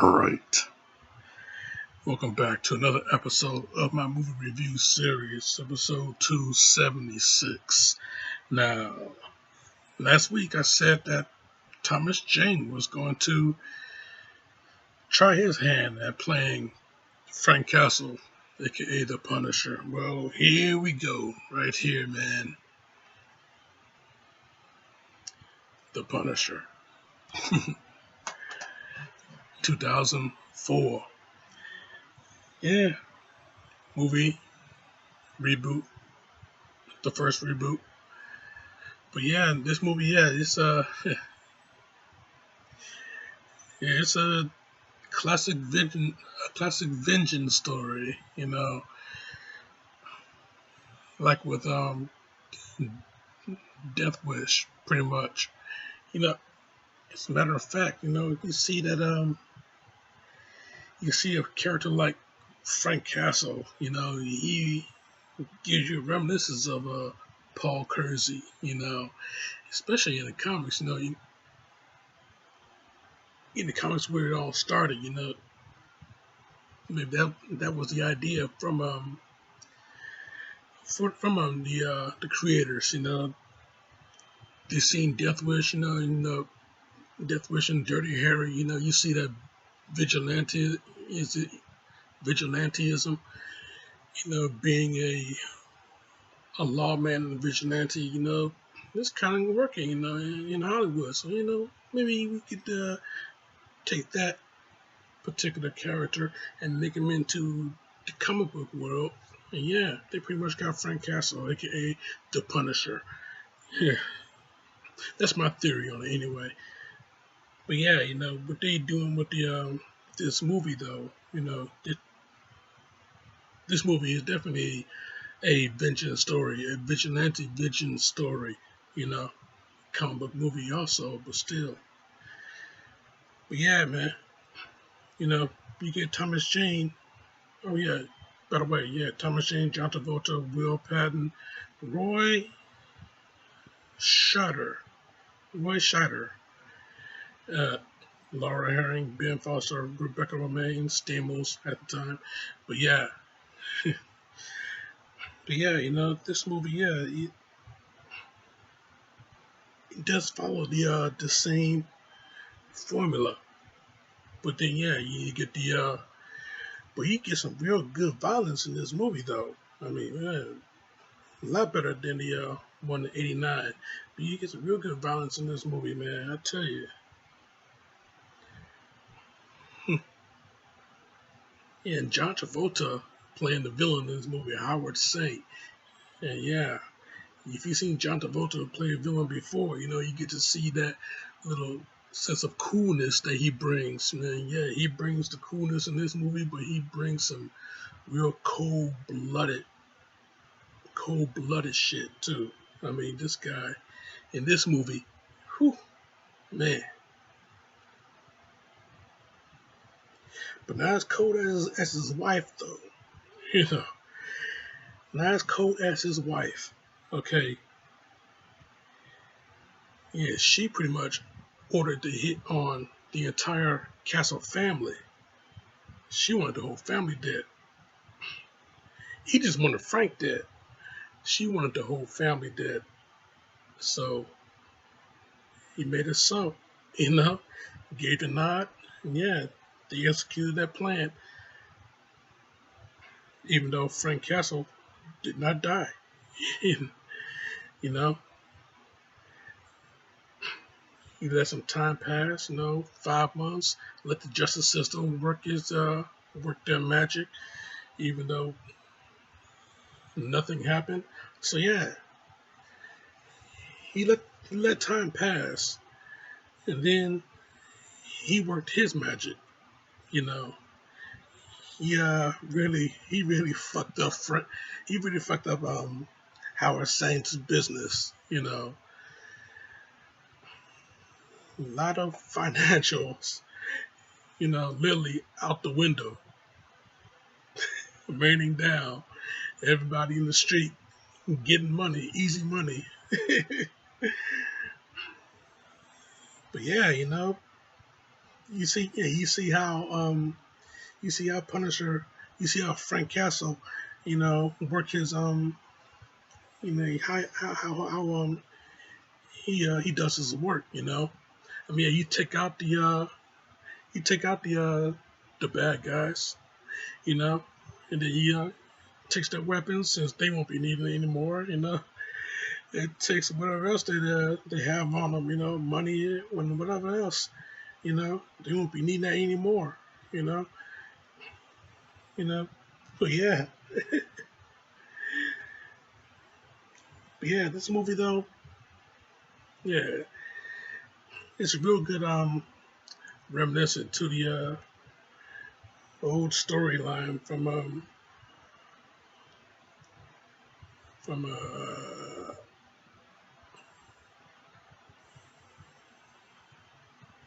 Alright, welcome back to another episode of my movie review series, episode 276. Now, last week I said that Thomas Jane was going to try his hand at playing Frank Castle, aka the Punisher. Well, here we go, right here, man. The Punisher. 2004. Yeah, movie reboot, the first reboot. But yeah, this movie, yeah, it's a classic vengeance story. Like with Death Wish, pretty much. You know, as a matter of fact, you see a character like Frank Castle. He gives you reminiscences of Paul Kersey. Especially in the comics. In the comics where it all started. Maybe that was the idea from the creators. They seen Death Wish. Death Wish and Dirty Harry. You see that vigilante is it vigilantism. Being a lawman and a vigilante. It's kind of working. In Hollywood. So maybe we could take that particular character and make him into the comic book world. And yeah, they pretty much got Frank Castle, aka the Punisher. Yeah, that's my theory on it anyway. But yeah, what they doing with the this movie though, this movie is definitely a vengeance story, a vigilante vengeance story. You know, comic book movie also, but still. But yeah, man, you get Thomas Jane. Oh yeah, by the way, yeah, Thomas Jane, John Travolta, Will Patton, Roy Scheider, Roy Scheider, uh, Laura Herring, Ben Foster, Rebecca Romaine, Stamos at the time. But yeah, this movie, yeah, it does follow the same formula. But then yeah, you get but you get some real good violence in this movie though. I mean, yeah, a lot better than the one in '89. But you get some real good violence in this movie, man. I tell you. Yeah, and John Travolta playing the villain in this movie, Howard Saint. And yeah, if you've seen John Travolta play a villain before, you get to see that little sense of coolness that he brings. Man, yeah, he brings the coolness in this movie, but he brings some real cold-blooded shit too. I mean, this guy in this movie, whew, man. But not as cold as his wife, though. You know, not as cold as his wife. Okay, yeah, she pretty much ordered the hit on the entire Castle family. She wanted the whole family dead. He just wanted Frank dead. She wanted the whole family dead. So he made it so, gave the nod. And yeah, they executed that plan, even though Frank Castle did not die. you know, he let some time pass, 5 months, let the justice system work their magic, even though nothing happened. So yeah, he let time pass, and then he worked his magic. You know, he really fucked up. He really fucked up Howard Saint's business. A lot of financials. Literally out the window, raining down. Everybody in the street getting money, easy money. But yeah, you see how Punisher, you see how Frank Castle, work his he does his work. I mean, yeah, you take out the bad guys, you know, and then he takes their weapons since they won't be needed anymore. It takes whatever else they have on them, money and whatever else, they won't be needing that anymore. You know, you know, but yeah, this movie though, yeah, it's real good. Reminiscent to the old storyline from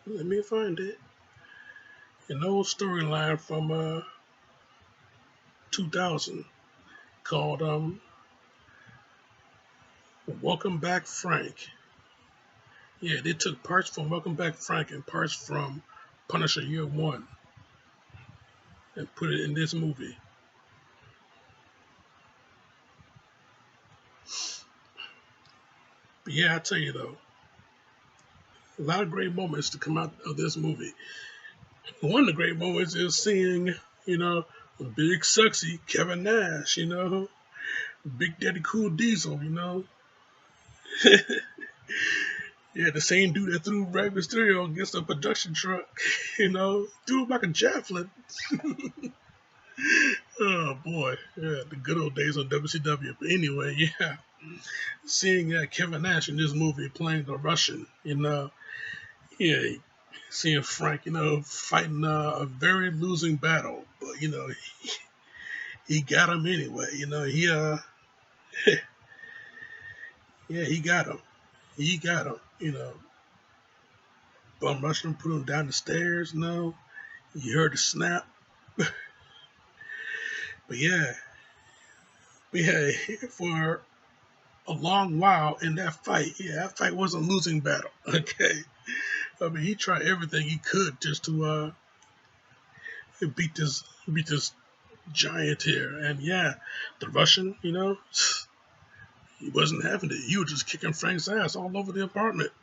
let me find it. An old storyline from 2000 called Welcome Back Frank. Yeah, they took parts from Welcome Back Frank and parts from Punisher Year One and put it in this movie. But yeah, I tell you though, a lot of great moments to come out of this movie. One of the great moments is seeing, you know, big sexy Kevin Nash, Big Daddy Cool Diesel. Yeah, the same dude that threw Rey Mysterio against a production truck, threw him like a javelin. Oh boy, yeah, the good old days on WCW. But anyway, yeah, seeing Kevin Nash in this movie playing the Russian, yeah, seeing Frank, fighting a very losing battle, but he got him anyway. Yeah, he got him. He got him. Bum rushed him, put him down the stairs. You heard the snap. But yeah, for a long while in that fight, that fight was a losing battle. Okay, I mean he tried everything he could just to beat this giant here, and yeah, the Russian, he wasn't having it. He was just kicking Frank's ass all over the apartment.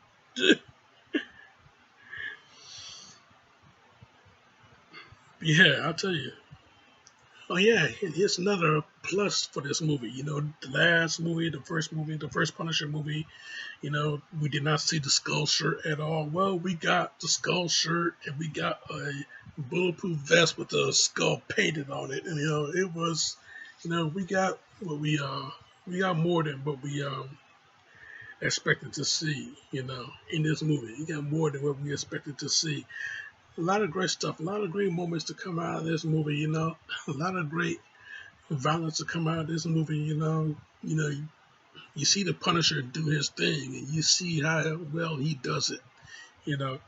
Yeah, I'll tell you. Oh yeah, here's another plus for this movie. The last movie, the first Punisher movie. We did not see the skull shirt at all. Well, we got the skull shirt and we got a bulletproof vest with the skull painted on it. And it was, we got what we got more than what we expected to see. In this movie, we got more than what we expected to see. A lot of great stuff, a lot of great moments to come out of this movie. A lot of great violence to come out of this movie. You see the Punisher do his thing, and you see how well he does it. You know,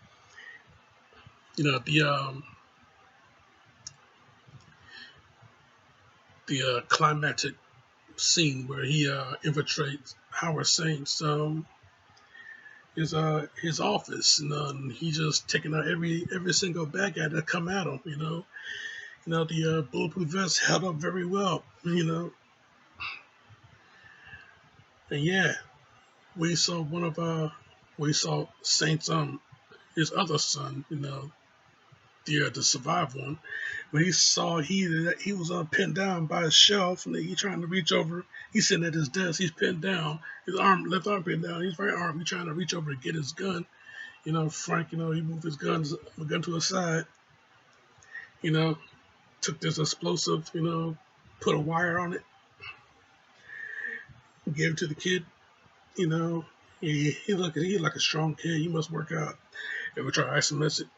the climactic scene where he infiltrates Howard Saint's his office, and he just taking out every single bad guy that come at him. The bulletproof vest held up very well. And yeah, we saw we saw Saint's his other son, the survived one. When he saw he was pinned down by a shelf, and he trying to reach over. He's sitting at his desk. He's pinned down. His left arm pinned down. His right arm. He's trying to reach over to get his gun. Frank. He moved his gun to the side. Took this explosive. Put a wire on it. Gave it to the kid. You know, he like a strong kid. He must work out. Ever try isometrics?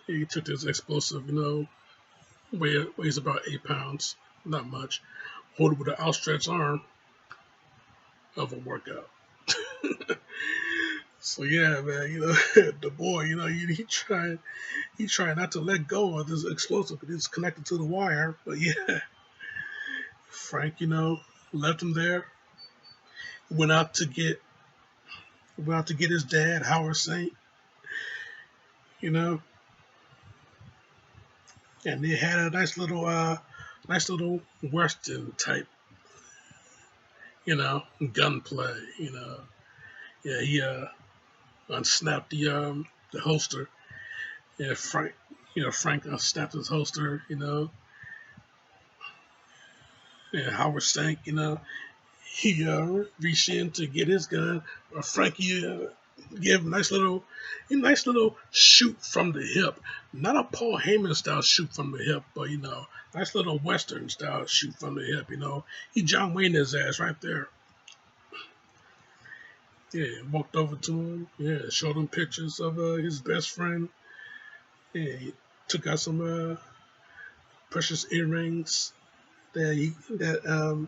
He took this explosive. Weighs about 8 pounds, not much. Hold it with an outstretched arm of a workout. So yeah, man, the boy, he trying not to let go of this explosive because it's connected to the wire. But yeah, Frank, left him there. Went out to get his dad, Howard Saint. you know, and they had a nice little Western type, gunplay, Yeah, he unsnapped the holster. Yeah, Frank unsnapped his holster, and Howard Stank, he reached in to get his gun. Frankie gave a nice little shoot from the hip. Not a Paul Heyman style shoot from the hip, but nice little Western style shoot from the hip. He John Wayne his ass right there. Yeah, walked over to him. Yeah, showed him pictures of his best friend. Yeah, he took out some precious earrings that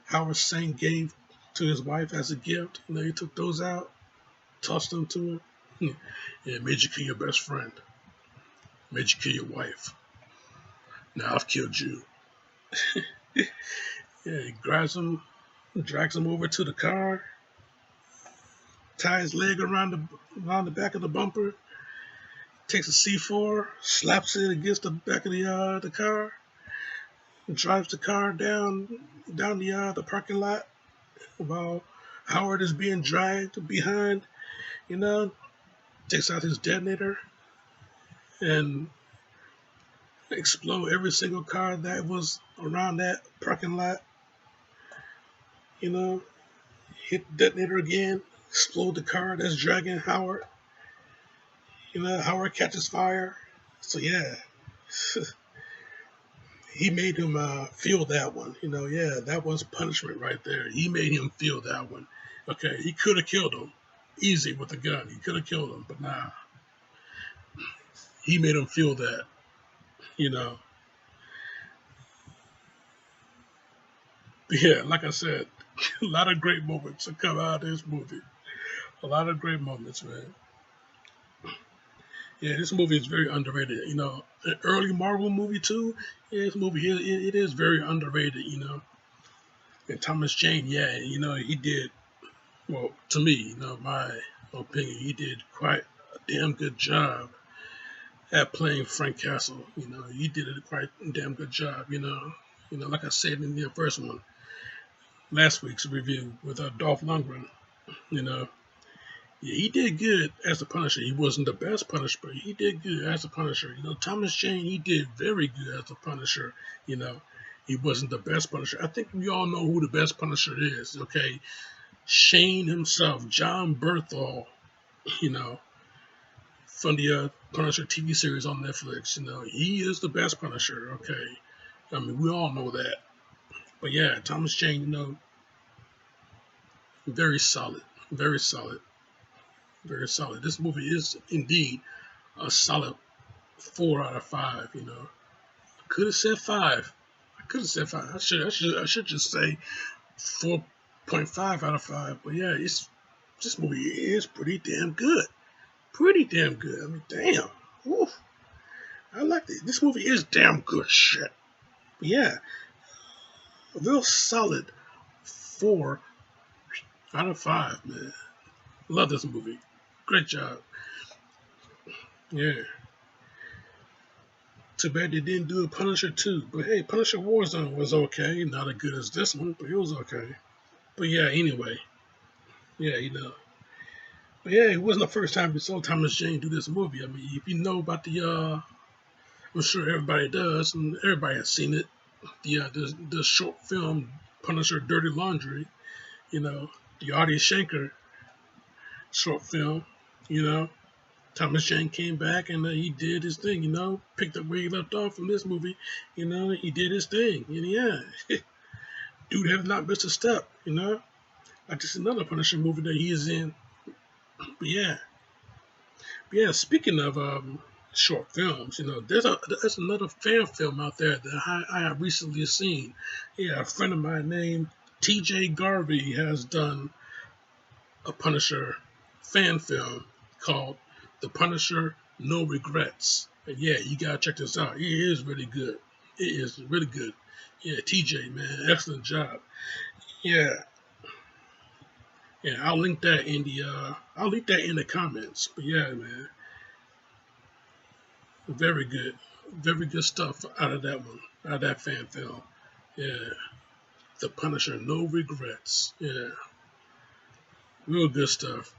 Howard Saint gave to his wife as a gift. He took those out, tossed them to him. Yeah, made you kill your best friend. Made you kill your wife. Now I've killed you. Yeah, he grabs him, drags him over to the car, ties his leg around the back of the bumper, takes a C4, slaps it against the back of the car, drives the car down the parking lot while Howard is being dragged behind. You know, takes out his detonator and explode every single car that was around that parking lot. You know, hit the detonator again, explode the car that's dragging Howard. Howard catches fire. So yeah, he made him feel that one. Yeah, that was punishment right there. He made him feel that one. Okay, he could have killed him easy with a gun. He could have killed him, but nah, he made him feel that. You know, yeah, like I said, a lot of great moments have come out of this movie. A lot of great moments, man. Yeah, this movie is very underrated. An early Marvel movie too. Yeah, this movie it is very underrated. And Thomas Jane, yeah, he did well to me. My opinion, he did quite a damn good job at playing Frank Castle. He did a quite damn good job. Like I said in the first one, last week's review with Dolph Lundgren. You know, Yeah, he did good as a Punisher. He wasn't the best Punisher, but he did good as a Punisher. Thomas Jane, he did very good as a Punisher. You know, he wasn't the best Punisher. I think we all know who the best Punisher is, okay? Shane himself, John Berthal, you know, from the Punisher TV series on Netflix. He is the best Punisher, okay? I mean, we all know that. But yeah, Thomas Jane, very solid, very solid, very solid. This movie is indeed a solid 4 out of 5. Could have said 5. I could have said 5. I should just say 4.5 out of 5. But yeah, this movie is pretty damn good. Pretty damn good. I mean, damn. Oof. I like it. This movie is damn good shit. But yeah, a real solid 4 out of 5, man. Love this movie. Great job. Yeah. Too bad they didn't do a Punisher 2. But hey, Punisher Warzone was okay. Not as good as this one, but it was okay. But yeah, anyway. Yeah, But yeah, it wasn't the first time we saw Thomas Jane do this movie. I mean, if you know about I'm sure everybody does, and everybody has seen it. The short film Punisher Dirty Laundry, you know, the Artie Shanker short film, you know. Thomas Jane came back and he did his thing, picked up where he left off from this movie, he did his thing. And yeah, dude has not missed a step, Like just another Punisher movie that he is in. But yeah, speaking of short films, there's another fan film out there that I have recently seen. Yeah, a friend of mine named T.J. Garvey has done a Punisher fan film called The Punisher No Regrets. And yeah, you gotta check this out. It is really good. It is really good. Yeah, TJ, man, excellent job. Yeah, yeah. I'll link that in the comments. But yeah, man. Very good. Very good stuff out of that one, out of that fan film. Yeah. The Punisher, no regrets. Yeah. Real good stuff.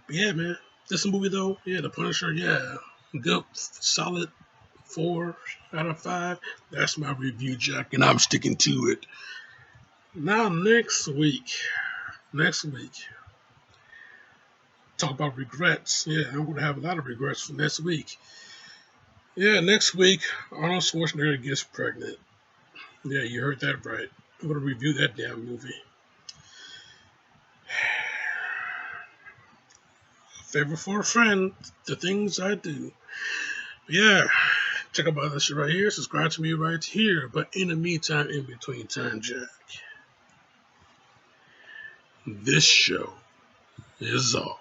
But yeah, man. This movie though, yeah, The Punisher, yeah. Good, solid 4 out of 5. That's my review, Jack, and I'm sticking to it. Now next week, talk about regrets. Yeah, I'm gonna have a lot of regrets for next week. Yeah, next week, Arnold Schwarzenegger gets pregnant. Yeah, you heard that right. I'm gonna review that damn movie. Favorite for a friend, the things I do. Yeah, check out my other shit right here. Subscribe to me right here. But in the meantime, in between time, Jack, this show is all.